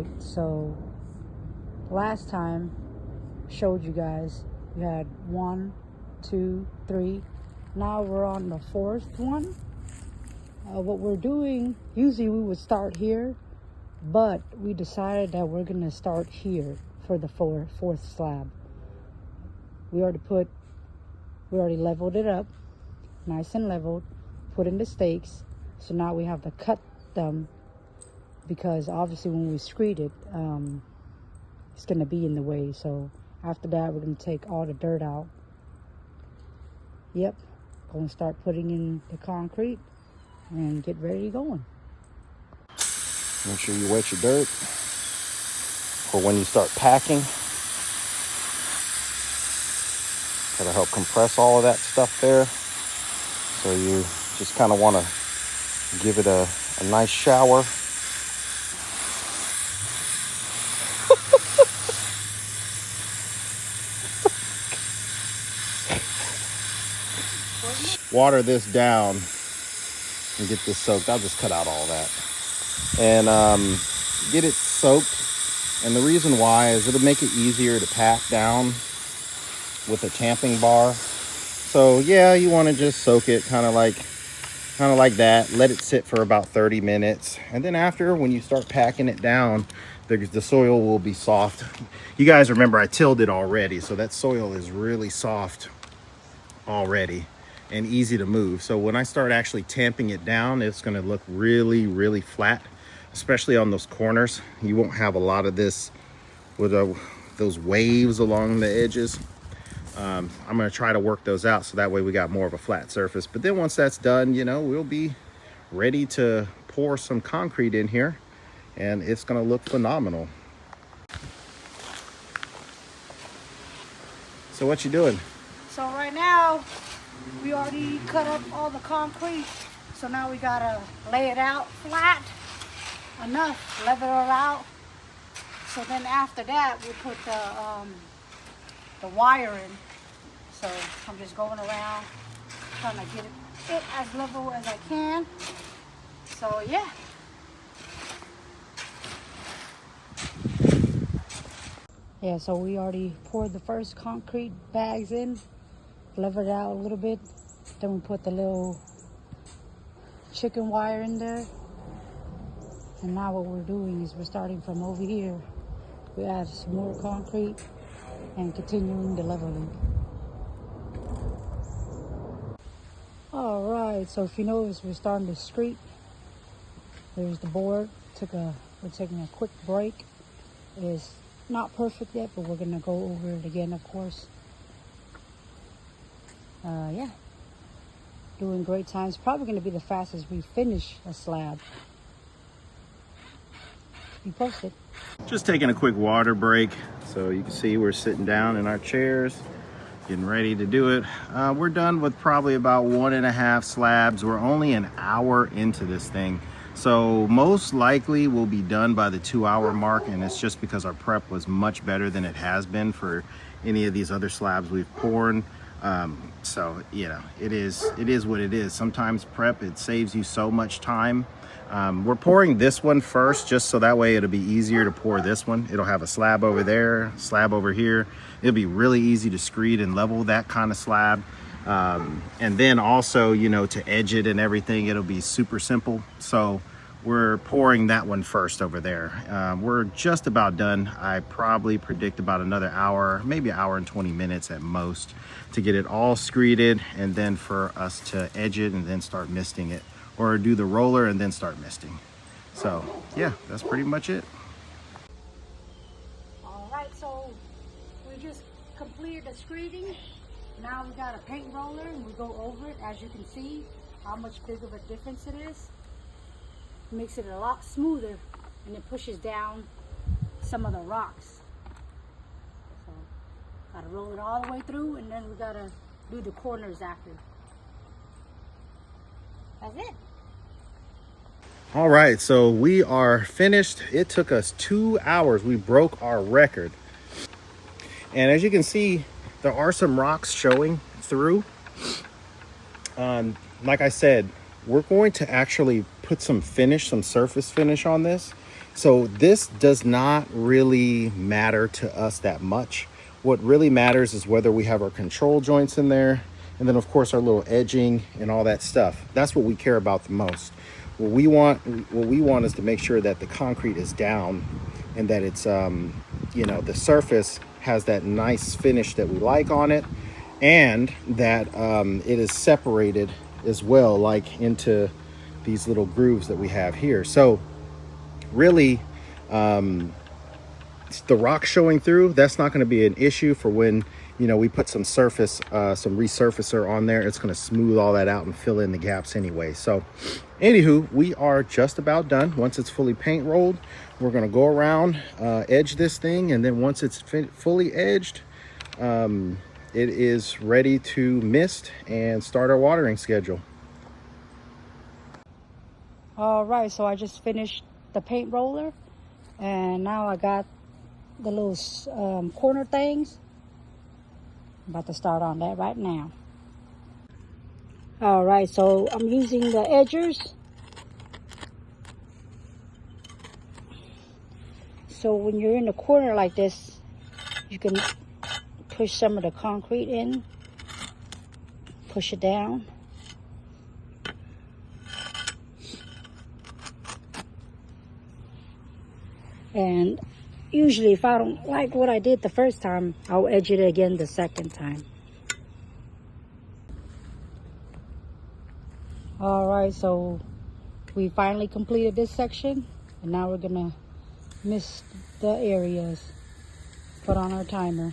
right, so last time showed you guys we had 1, 2, 3. Now we're on the 4th one. What we're doing, usually we would start here, but we decided that we're gonna start here for the fourth slab. We already leveled it up, nice and leveled, put in the stakes. So now we have to cut them, because obviously when we screed it, it's gonna be in the way. So after that, we're gonna take all the dirt out. Yep, gonna start putting in the concrete and get ready going. Make sure you wet your dirt for when you start packing. That'll help compress all of that stuff there. So you just kind of want to give it a nice shower. Water this down and get this soaked. I'll just cut out all that and get it soaked. And the reason why is it'll make it easier to pack down with a tamping bar. So yeah, you want to just soak it kind of like that. Let it sit for about 30 minutes, and then after, when you start packing it down, the soil will be soft. You guys remember I tilled it already, so that soil is really soft already and easy to move. So when I start actually tamping it down, it's going to look really, really flat, especially on those corners. You won't have a lot of this with those waves along the edges. I'm going to try to work those out so that way we got more of a flat surface. But then once that's done, you know, we'll be ready to pour some concrete in here, and it's going to look phenomenal. So what you doing? So right now, we already cut up all the concrete. So now we gotta lay it out flat enough, level it out. So then after that, we put the wire in. So I'm just going around trying to get it as level as I can. So yeah. Yeah, so we already poured the first concrete bags in, levered it out a little bit. Then we put the little chicken wire in there. And now what we're doing is we're starting from over here. We add some more concrete and continuing the leveling. All right, so if you notice, we're starting to scrape. There's the board. We're taking a quick break. It's not perfect yet, but we're gonna go over it again, of course. Yeah, doing great times. Probably gonna be the fastest we finish a slab. You posted. Just taking a quick water break. So you can see we're sitting down in our chairs, getting ready to do it. We're done with probably about 1.5 slabs. We're only an hour into this thing. So most likely we'll be done by the 2-hour mark, and it's just because our prep was much better than it has been for any of these other slabs we've poured. So, you know, it is what it is. Sometimes prep, it saves you so much time. We're pouring this one first, just so that way it'll be easier to pour this one. It'll have a slab over there, slab over here. It'll be really easy to screed and level that kind of slab. And then also, you know, to edge it and everything, it'll be super simple. So we're pouring that one first over there. We're just about done. I probably predict about another hour, maybe an hour and 20 minutes at most, to get it all screeded, and then for us to edge it and then start misting it, or do the roller and then start misting. So yeah, that's pretty much it. All right, so we just completed the screeding. Now we got a paint roller and we go over it. As you can see how much bigger of a difference it is. Makes it a lot smoother, and it pushes down some of the rocks. So gotta roll it all the way through, and then we gotta do the corners after. That's it. All right, so we are finished. It took us 2 hours. We broke our record. And as you can see, there are some rocks showing through. Like I said, we're going to actually put some surface finish on this. So this does not really matter to us that much. What really matters is whether we have our control joints in there, and then of course our little edging and all that stuff. That's what we care about the most. What we want is to make sure that the concrete is down and that it's you know, the surface has that nice finish that we like on it, and that it is separated as well, like into these little grooves that we have here. So really, the rock showing through, that's not going to be an issue for when, you know, we put some surface, some resurfacer on there. It's going to smooth all that out and fill in the gaps anyway. So anywho, we are just about done. Once it's fully paint rolled, we're going to go around, edge this thing, and then once it's fully edged, it is ready to mist and start our watering schedule. All right, so I just finished the paint roller, and now I got the little corner things. I'm about to start on that right now. All right, so I'm using the edgers. So when you're in the corner like this, you can push some of the concrete in, push it down. And usually if I don't like what I did the first time, I'll edge it again the second time. All right, so we finally completed this section, and now we're gonna mist the areas, put on our timer.